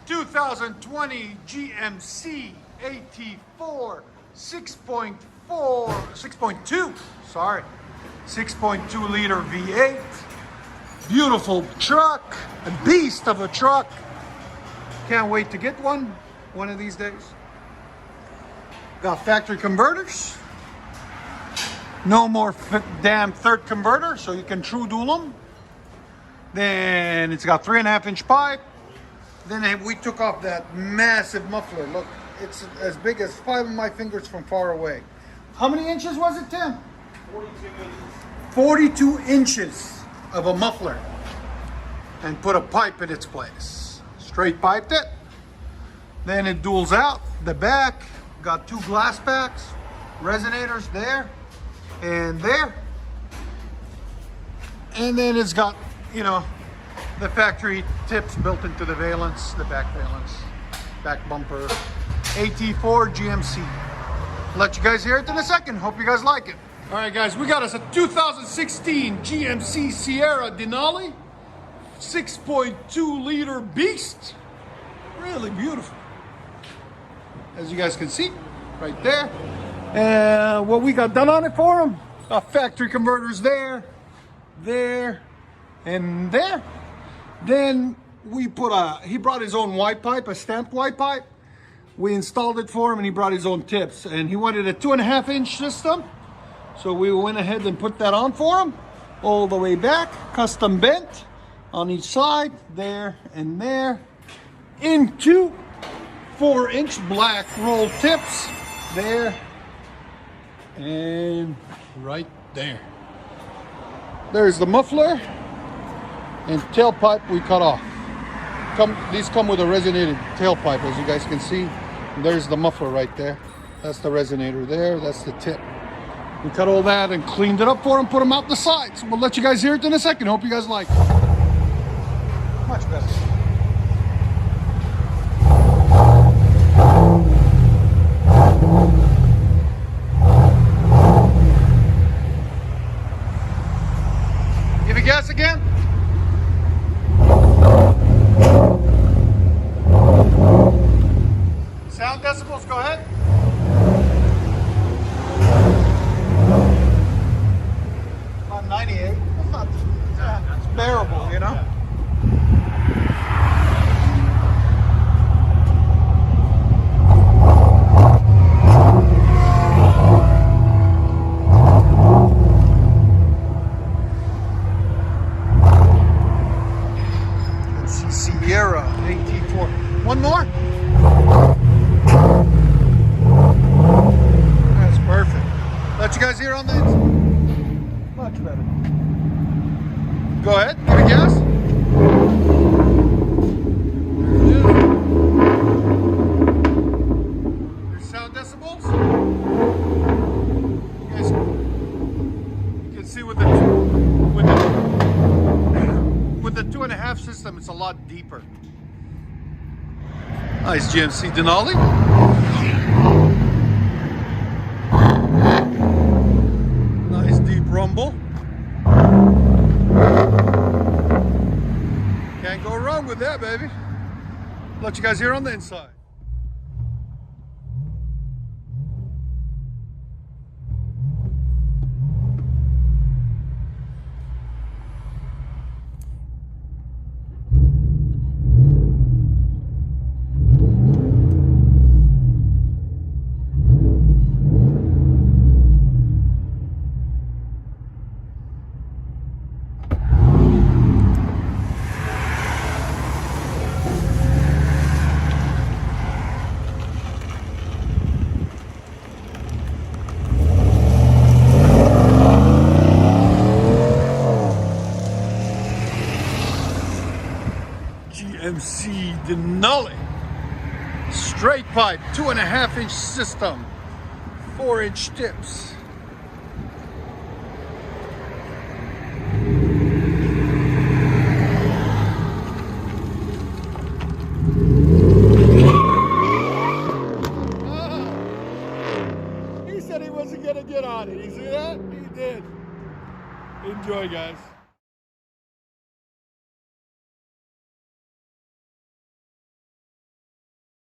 2020 GMC AT4 6.2, sorry, 6.2 liter V8. Beautiful truck, a beast of a truck. Can't wait to get one of these days. Got factory converters. No more damn third converter, so you can true dual them. Then it's got 3.5-inch pipe. Then we took off that massive muffler. Look, it's as big as 5 of my fingers from far away. How many inches was it, Tim? 42 inches. 42 inches of a muffler. And put a pipe in its place. Straight piped it. Then it duals out. The back got 2 glass packs, resonators there and there. And then it's got, you know, the factory tips built into the valence, the back valence, back bumper. AT4 GMC. Let you guys hear it in a second. Hope you guys like it. All right, guys, we got us a 2016 GMC Sierra Denali, 6.2 liter beast. Really beautiful. As you guys can see, right there. And what we got done on it for him, factory converters there, there, and there. Then we put he brought his own white pipe, a stamped white pipe. We installed it for him and he brought his own tips. And he wanted a 2.5-inch system. So we went ahead and put that on for him. All the way back, custom bent on each side, there and there. Into 4-inch black roll tips, there and right there. There's the muffler and tailpipe we cut off. These come with a resonated tailpipe, as you guys can see. There's the muffler right there. That's the resonator there. That's the tip. We cut all that and cleaned it up for them, put them out the sides. We'll let you guys hear it in a second. Hope you guys like it. Much better. Give it gas again. Sound decibels, go ahead. About 98. That's not, that's bearable, you know? Sierra AT4. One more. That's perfect. Let you guys hear on that. Much better. Go ahead, give it gas. There it is. There's sound decibels. You guys can see with the 2.5 system, it's a lot deeper. Nice GMC Denali. Nice deep rumble. Can't go wrong with that, baby. Let you guys hear on the inside. GMC Denali. Straight pipe, 2.5-inch system, 4-inch tips.